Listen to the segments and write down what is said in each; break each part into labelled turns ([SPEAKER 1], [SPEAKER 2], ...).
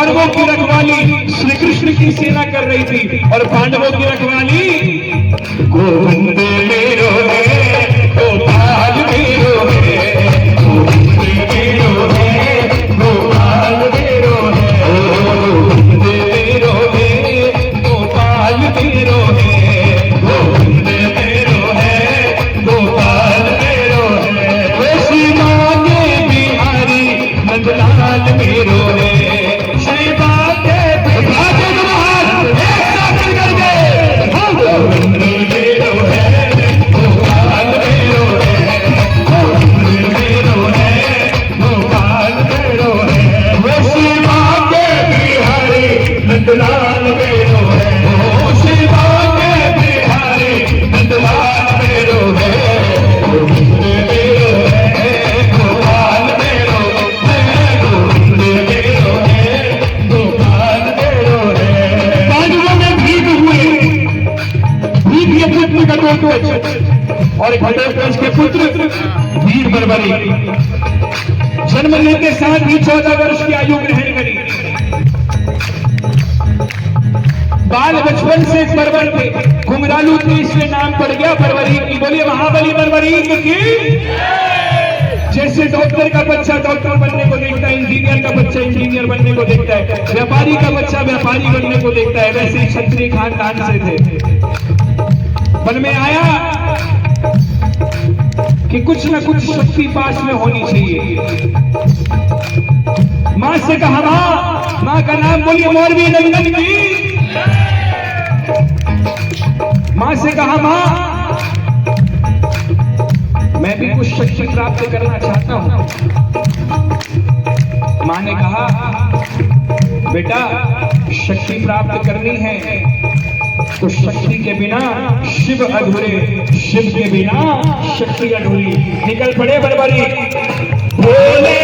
[SPEAKER 1] कौरवों की रखवाली श्री कृष्ण की सेना कर रही थी और पांडवों की रखवाली गोविंद मेरो है, गोपाल मेरो है, गोविंद मेरो है, गोपाल मेरो है, गोविंद मेरो है, गोपाल मेरो है, गोविंद मेरो है, गोपाल मेरो है, श्री बांके बिहारी नंदलाल मेरो है, श्री बांके बिहारी नंदलाल एक साथ करके गोविंद मेरो है, गोपाल मेरो है, गोविंद मेरो है, गोपाल मेरो है, वो श्री बांके बिहारी नंदलाल मेरो है, वो श्री बांके बिहारी नंदलाल मेरो है, गोविंद मेरो है, गोपाल मेरो है, गोविंद मेरो है, गोपाल मेरो है। पांडवों में भीग हुए, भीग ये पुत्र घटोत्कच और घटोत्कच के पुत्र वीर बर्बरी जन्म लेते साथ ही 14 वर्ष की आयु ग्रहण करी। बाल बचपन से बर्बर थे, घुंघरालू थे, इसलिए नाम पड़ गया बर्बरीक। बोलिए महाबली बर्बरीक की। जैसे डॉक्टर का बच्चा डॉक्टर बनने को देखता है, इंजीनियर का बच्चा इंजीनियर बनने को देखता है, व्यापारी का बच्चा व्यापारी बनने को देखता है, वैसे ही क्षत्रिय खानदान से थे। मन में आया कि कुछ न कुछ शक्ति पास में होनी चाहिए। मां से कहा, मां का नाम बोलिए मौलवी नंदन की। मां से कहा, मां मैं भी कुछ शक्ति प्राप्त करना चाहता हूं। मां ने कहा, बेटा शक्ति प्राप्त करनी है तो शक्ति के बिना शिव अधूरे, शिव के बिना शक्ति अधूरी। निकल पड़े बर्बरी, बोले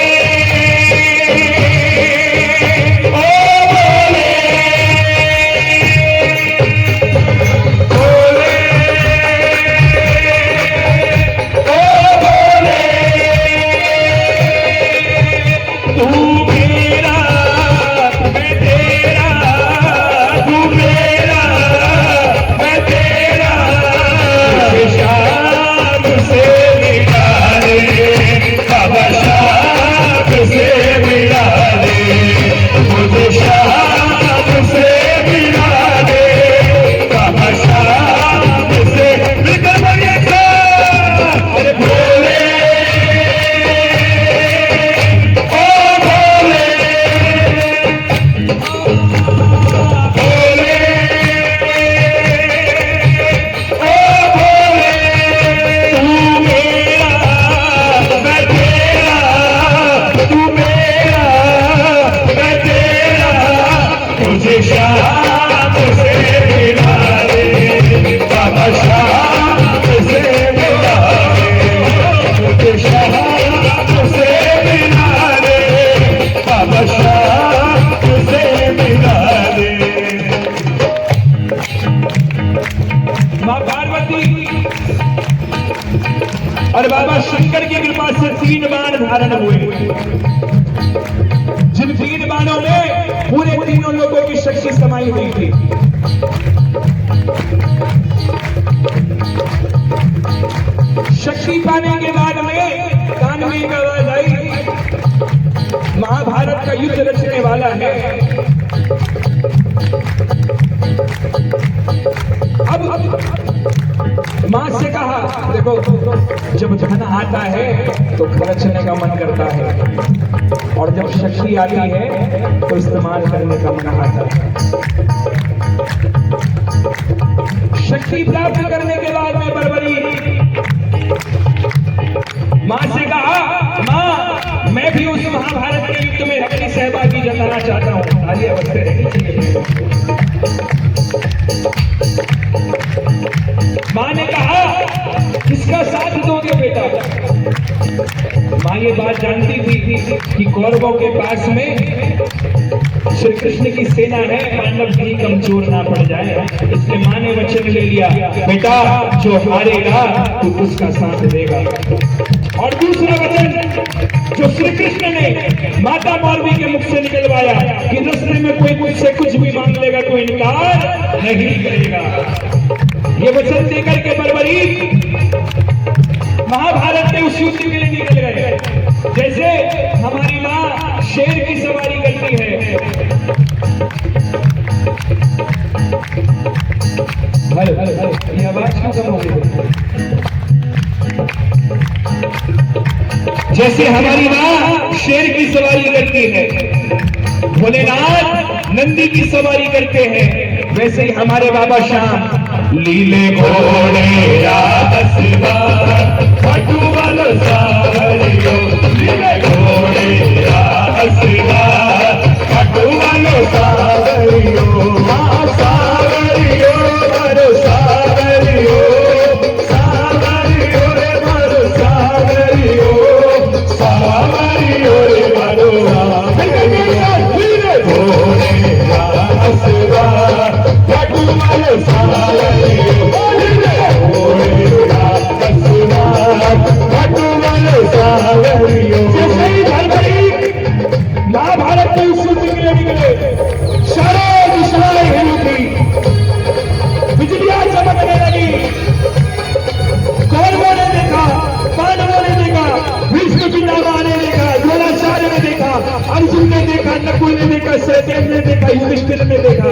[SPEAKER 1] और बाबा शंकर की कृपा से 3 बाण धारण हुए, जिन 3 बाणों में पूरे तीनों लोगों की शक्ति समाई हुई थी। शक्ति पाने के बाद में कान में एक आवाज आई, महाभारत का युद्ध रचने वाला है। अब मां से कहा, देखो जब धन आता है तो खर्चने का मन करता है, और जब शक्ति आती है तो इस्तेमाल करने का मन आता है। शक्ति प्राप्त करने के बाद में बर्बरी मां से कहा, मां मैं भी उस महाभारत के युद्ध में अपनी सहभागी जताना चाहता हूं। आइए अवश्य रहनी चाहिए। मां ने कहा, किसका साथ दोगे बेटा? मां ये बात जानती थी कि कौरवों के पास में श्री कृष्ण की सेना है, पांडव भी कमजोर ना पड़ जाए, इसलिए मां ने वचन ले लिया, बेटा जो हारेगा तो उसका साथ देगा। और दूसरा वचन जो श्री कृष्ण ने माता मौलवी के मुख से निकलवाया, बताया कि रस्ते में कोई मुझसे कुछ भी मांग लेगा तो इनकार नहीं करेगा। ये वचन देकर के बर्बरीक महाभारत में उस युद्ध के लिए निकल गए जैसे हमारी माँ शेर की सवारी करती है। ये आवाज क्यों कम हो गई? जैसे हमारी माँ शेर की सवारी करती है, भोलेनाथ नंदी की सवारी करते हैं, वैसे ही हमारे बाबा श्याम लीले घोड़े लीले घोड़े महाभारत में उस युद्ध के लिए निकले, सारे दिशाएं हिली थी, बिजलियां चमकने लगी। कौरवों ने देखा, पांडवों ने देखा, भीष्म पितामह ने देखा, द्रोणाचार्य ने देखा, अर्जुन ने देखा, नकुल ने देखा, सहदेव ने देखा, युधिष्ठिर ने देखा,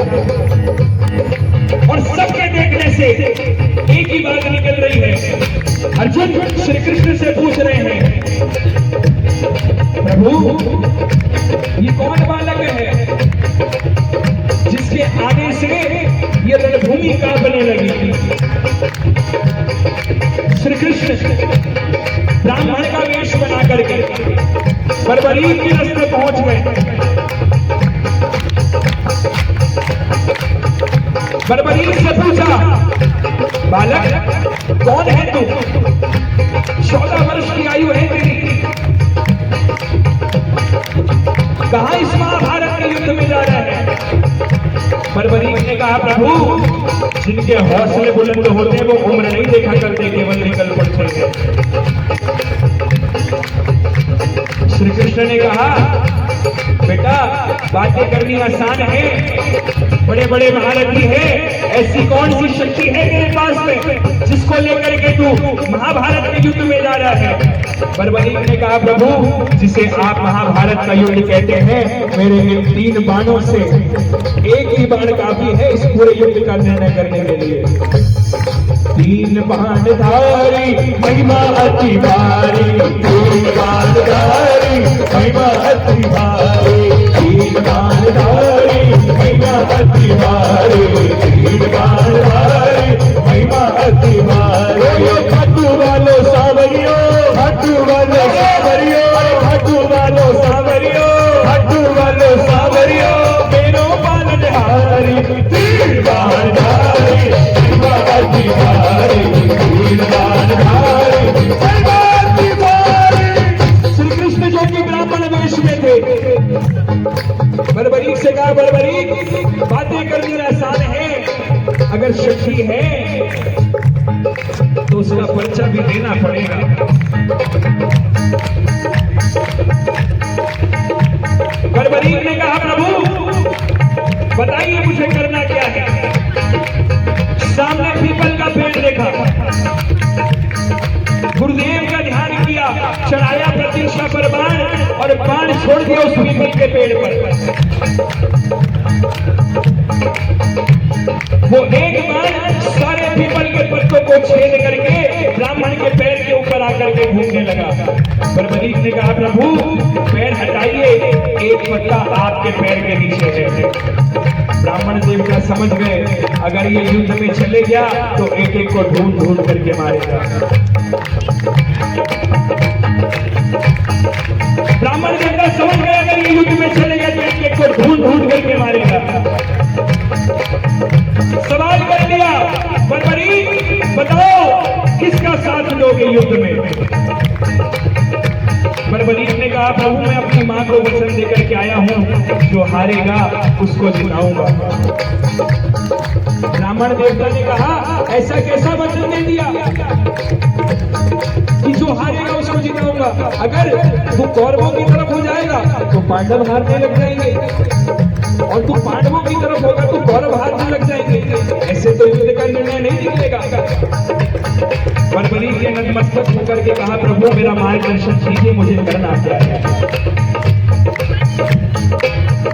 [SPEAKER 1] और सबके देखने से एक ही बात निकल रही है। अर्जुन श्री कृष्ण से पूछ रहे हैं, प्रभु ये कौन बालक है जिसके आने से ये रणभूमि कांपने लगी? श्री कृष्ण ब्राह्मण का वेश बना करके बर्बरीक के रास्ते पहुंच गए। बर्बरीक से पूछा, बालक कौन है तू? 14 वर्ष की आयु है तेरी, कहां इस महाभारत के युद्ध में जा रहा है? बर्बरीक ने कहा, प्रभु जिनके हौसले बुलंद होते हैं वो उम्र नहीं देखा करते, केवल निकल पड़ते हैं। श्री कृष्ण ने कहा, बेटा बातें करनी आसान है, बड़े बड़े महारथी है, ऐसी कौन सी शक्ति है तेरे पास में जिसको लेकर के तू महाभारत के युद्ध में जा रहा है? बर्बरीक ने कहा, प्रभु जिसे आप महाभारत का युद्ध कहते हैं, मेरे इन 3 बाणों से एक ही बाण काफी है इस पूरे युद्ध का निर्णय करने के लिए। 3 बाणधारी महिमा अति भारी, 3 बाणधारी महिमा अति भारी, 3 बाणधारी महिमा अति भारी, 3 बाणधारी महिमा अति भारी। हट्टू वालो सावरियो, हट्टू वालो सावरियो, हट्टू वालो सावरियो, हट्टू वालो सावरियो, मेरो बाणधारी 3 बाणधारी महिमा अति भारी, 3 बाणधारी महिमा अति भारी। श्री कृष्ण जो कि ब्राह्मण वेश में थे, बर्बरीक से कहा, बर्बरीक बातें करनी आसान है, अगर शक्ति है तो उसका पर्चा भी देना पड़ेगा। बर्बरीक ने कहा, प्रभु बताइए मुझे करना क्या है? सामने पीपल का पेड़ देखा, गुरुदेव का ध्यान किया, चढ़ाया प्रतीक्षा पर बाण और बाण छोड़ दिया उस पीपल के पेड़ पर। वो एक बाण सारे पीपल के पत्तों को छेद करके ब्राह्मण के पैर के ऊपर आकर के घूमने लगा। बर्बरीक ने कहा, प्रभु पैर हटाइए, एक पत्ता आपके पैर के नीचे है। ब्राह्मण देवता समझ गए, अगर ये युद्ध में चले गया तो एक एक को ढूंढ ढूंढ करके मारेगा। ब्राह्मण देवता समझ गए, अगर ये युद्ध में चले गया तो एक एक को ढूंढ ढूंढ करके मारेगा। सवाल कर दिया, बर्बरीक बताओ किसका साथ लोगे युद्ध में? बर्बरीक ने कहा, प्रभु मैं अपनी मां को वचन देकर के आया हूं, जो हारेगा उसको जिताऊंगा। ब्राह्मण देवता ने कहा, ऐसा कैसा वचन दे दिया कि जो हारेगा उसको जिताऊंगा? अगर तू कौरवों की तरफ हो जाएगा तो पांडव हारने लग जाएंगे, और तू पांडवों की तरफ होगा तो कौरव हारने लग जाएंगे। ऐसे तो युद्ध का निर्णय नहीं निकलेगा। बर्बरी के नतमस्तक होकर के कहा, प्रभु मेरा मार्गदर्शन कीजिए, मुझे करना क्या है।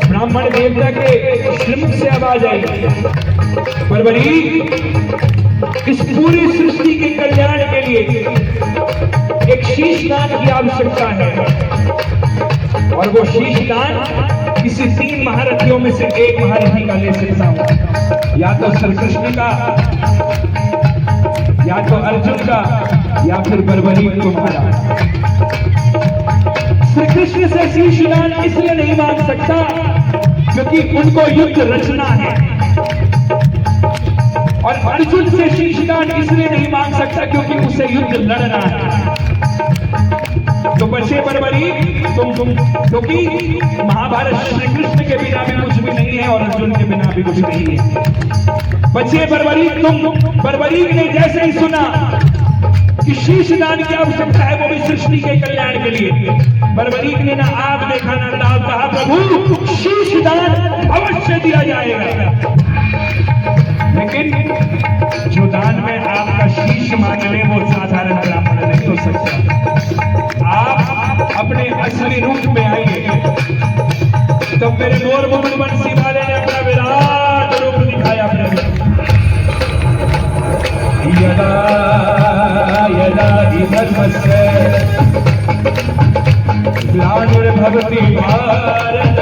[SPEAKER 1] ब्राह्मण देवता के श्रीमुख से आवाज आई, बर्बरी इस पूरी सृष्टि के कल्याण के लिए एक शीशदान की आवश्यकता है, और वो शीशदान किसी 3 महारथियों में से एक महारथी का ले सकता हूं, या तो श्री कृष्ण का, या तो अर्जुन का, या फिर बर्बरी तुम्हारा। श्री कृष्ण से शीशदान इसलिए नहीं मांग सकता क्योंकि उनको युद्ध रचना है, और अर्जुन से शीशदान इसलिए नहीं मांग सकता क्योंकि उसे युद्ध लड़ना है। तो बचे बर्बरी तुम क्योंकि महाभारत श्री कृष्ण के बिना भी कुछ भी नहीं है और अर्जुन के बिना भी कुछ नहीं है। बचे बर्बरी तुम। बर्बरी ने जैसे ही सुना कि शीशदान की आवश्यकता है, वो भी सृष्टि के कल्याण के लिए, बर्बरी ने ना आग देखा ना दाव, कहा प्रभु शीशदान अवश्य दिया जाएगा, लेकिन जो दान में आपका शीश मांग ले वो साधारण ब्राह्मण नहीं हो सकता। आप अपने असली रूप में आइए। तो मेरे मोर मुकुट बंसी वाले ने अपना विराट रूप दिखाया। यदा यदा हि धर्मस्य ग्लानिर्भवति भारत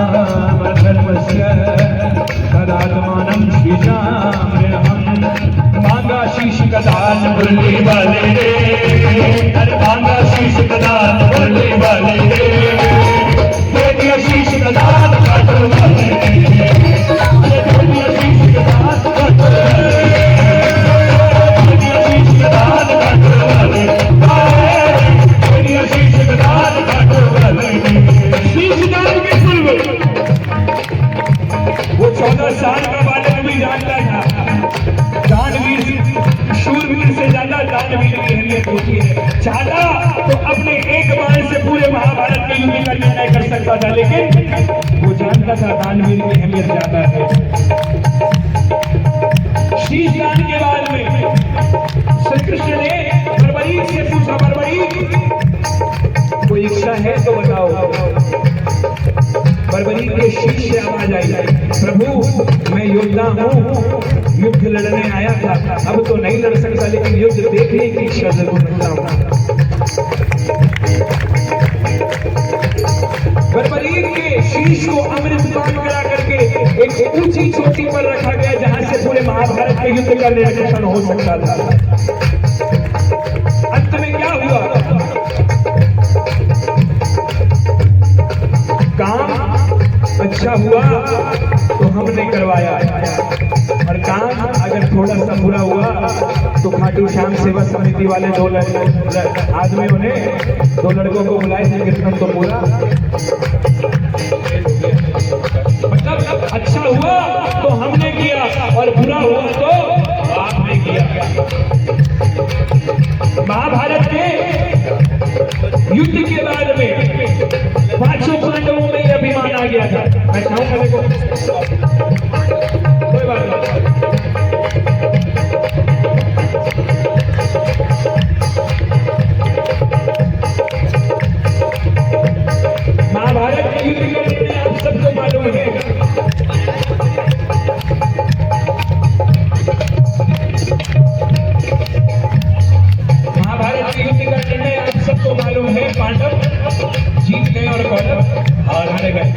[SPEAKER 1] अभ्युत्थानामधर्मस्य तदात्मानं सृजाम्यहम्। मांगा शीश का दान मुरली वाले रे, अरे मांगा शीश का दान मुरली वाले रे, दे दिया शीश का दान काटो वाले रे, दे दिया शीश का दान काटो वाले रे, दे दिया शीश का दान काटो वाले रे, दे दिया शीश का दान काटो वाले रे। शीश दान के पूर्व वो 14 साल का बालक भी जानता था, दानवीर शूरवीर से ज्यादा दानवीर की अहमियत होती है। चाहता तो अपने एक बाण से पूरे महाभारत के युद्ध का निर्णय कर सकता था, लेकिन वो जानता था दानवीर की अहमियत ज्यादा है। शीशदान के बाद में श्री कृष्ण ने बर्बरी से पूछा, बर्बरी कोई इच्छा है तो बताओ। बर्बरी के शीश से आवाज आई, प्रभु मैं योद्धा हूँ, युद्ध लड़ने आया था, अब तो नहीं लड़ सकता, लेकिन युद्ध देखने की इच्छा जरूर रखता हूँ। बर्बरी के शीश को अमृत पान करा करके एक ऊंची चोटी पर रखा गया, जहां से पूरे महाभारत के युद्ध का निर्देशन हो सकता था। अंत में क्या हुआ? काम अच्छा हुआ तो हमने करवाया, और काम अगर थोड़ा सा बुरा हुआ तो खाटू श्याम सेवा समिति वाले 2 आदमियों ने 2 लड़कों को बुलाए थे, कीर्तन तो पूरा मतलब अच्छा हुआ तो हमने किया, और बुरा हुआ तो आपने किया। महाभारत के युद्ध के बाद में 500 पांडवों में यह अभिमान आ गया था। मैं चाहूंगा देखो, कोई बात नहीं, महाभारत के युद्ध के लिए आप सबको मालूम है। महाभारत के युद्ध का निर्णय आप सबको मालूम है, पांडव जीत गए और कौरव हार गए।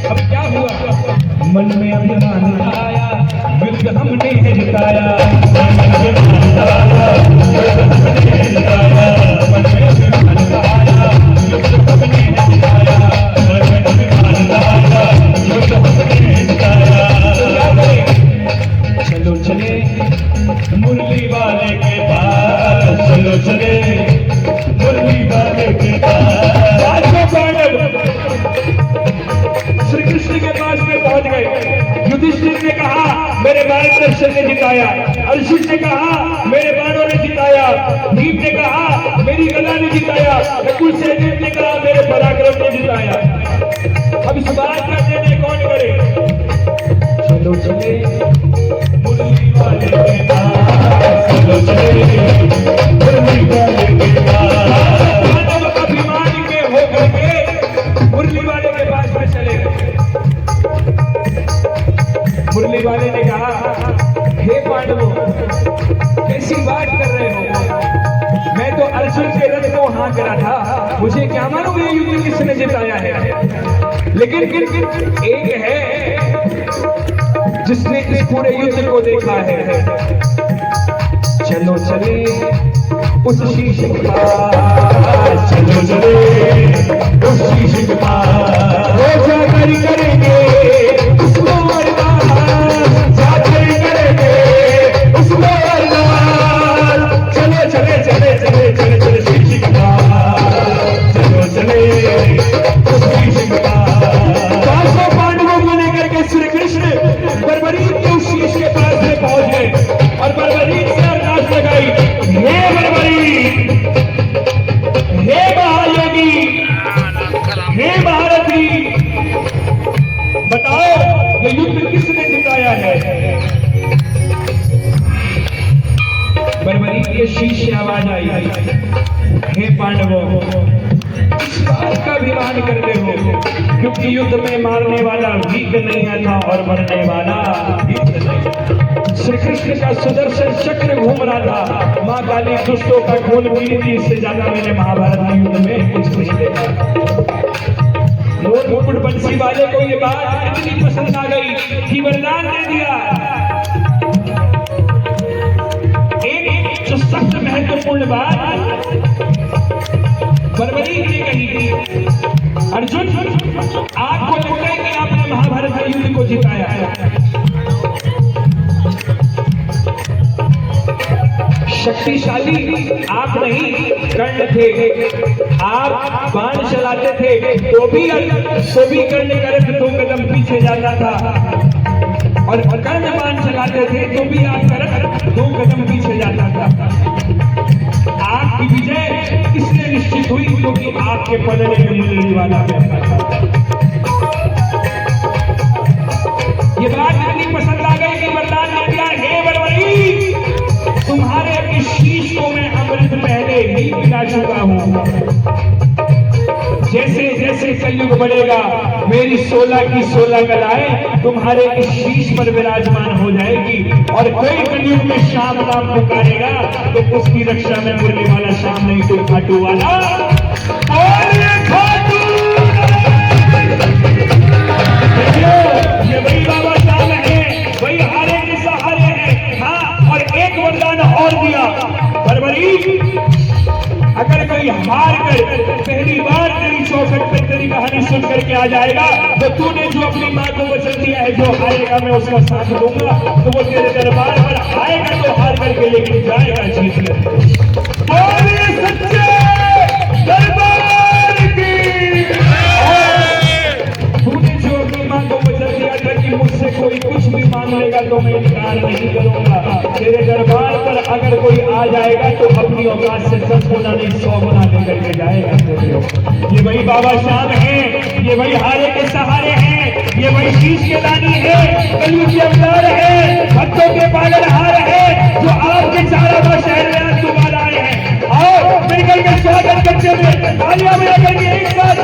[SPEAKER 1] अब क्या हुआ? मन में अभिमान आया, युद्ध हमने जिताया, मन में अभिमान आया, युद्ध हमने जिताया, मन में अभिमान आया, युद्ध हमने जिताया, मन में अभिमान आया, युद्ध हमने जिताया। चलो चले मुरली वाले के पास, चलो चले मुरली वाले के पास। श्री कृष्ण के पास में पहुंच गए। युधिष्ठिर ने कहा मेरे मार्गदर्शन ने जिताया, अर्जुन ने कहा मेरे बाणों ने जिताया, भीम ने कहा मेरी गदा ने जिताया, नकुल सहदेव ने कहा मेरे पराक्रम ने जिताया। अब इस बात का निर्णय कौन करे? चलो चले मुरली वाले के पास, चलो चले मुरली वाले के पास। मानव अभिमान के होकर के मुरली वाले के पास में चले गए। मुरली वाले ने कहा हे पांडवों, कैसी बात कर रहे हो? मैं तो अर्जुन के रथ को हाँक रहा था, मुझे क्या मालूम ये युद्ध किसने जिताया है। लेकिन एक है जिसने इस पूरे युद्ध को देखा है। चलो चले उस शीश के पास, चलो चले उस शीश के पास, वो जाकर करेंगे उसको अरदास, जाकर करेंगे उसको अरदास। चलो चले चले चले चले चले शीश के पास, चलो चले उस शीश के पास। 500 पांडवों को लेकर के श्री कृष्ण बर्बरीक के उस शीश के पास में पहुंच गए और बर्बरीक से अरदास लगाई, हे बर्बरीक, हे महायोगी, हे महारथी, बताओ ये युद्ध किसने जिताया है? बर्बरीक के शीश से आवाज आई, हे पांडवों, इस बात का अभिमान करते हो क्योंकि युद्ध में मारने वाला भीख नहीं था और मरने वाला भीख नहीं। श्री कृष्ण का सुदर्शन चक्र घूम रहा था, मां काली दुष्टों का खून पी रही थी। इससे ज्यादा मैंने महाभारत के युद्ध में कुछ नहीं देखा। मोर मुकुट बंसी वाले को ये बात इतनी पसंद आ गई कि वरदान दे दिया। एक जो सबसे महत्वपूर्ण बात बर्बरीक ने कही, अर्जुन आपको लगता है कि आपने महाभारत के युद्ध को जिताया है। शक्तिशाली आप नहीं, कर्ण थे। आप बाण चलाते थे तो भी कर्ण करत 2 कदम पीछे जाता था, और कर्ण बाण चलाते थे तो भी आप करत 2 कदम पीछे जाता था। आपकी विजय किसने निश्चित हुई? क्योंकि आपके पलड़े में मुरली वाला बैठा था। ये बात इतनी पसंद आ गई कि वरदान ने दिया, हे बर्बरीक, तुम्हारे इस शीश को मैं अमृत पहले ही पिला चुका हूं। जैसे जैसे कलयुग बढ़ेगा मेरी 16 की 16 कलाएं तुम्हारे इस शीश पर विराजमान हो जाएगी, और कोई कलयुग में श्याम नाम पुकारेगा तो उसकी रक्षा में मुरली वाला श्याम नहीं तो खाटू वाला। और ये खाटू ये वही बाबा श्याम है, वही हारे के सहारे हैं। हाँ, और एक वरदान और दिया, बर्बरीक अगर कोई हार कर पहली बार तेरी चौखट पर तेरी कहानी सुन करके आ जाएगा तो तूने जो अपनी मां को वचन दिया है जो हारेगा मैं उसका साथ दूंगा, तो वो तेरे दरबार पर आएगा तो हार करके लेकिन जाएगा जीत कर। बोलिए सच्चे दरबार की। तूने जो अपनी मां को वचन दिया था कि मुझसे कोई कुछ भी मांग लेगा तो मैं इनकार नहीं करूंगा, तेरे दरबार पर अगर कोई आ जाएगा तो अपनी औकात से 10 गुना नहीं 100 गुना लेकर के जाएगा। ये वही बाबा श्याम है, ये वही हारे के सहारे हैं, ये वही शीश के दानी है, कलयुग के अवतार है, भक्तों के पालनहार है, जो आपके चारागांव शहर में आज दोबारा आए हैं। आओ मिलकर के स्वागत करते हुए तालियां बजा करके एक साथ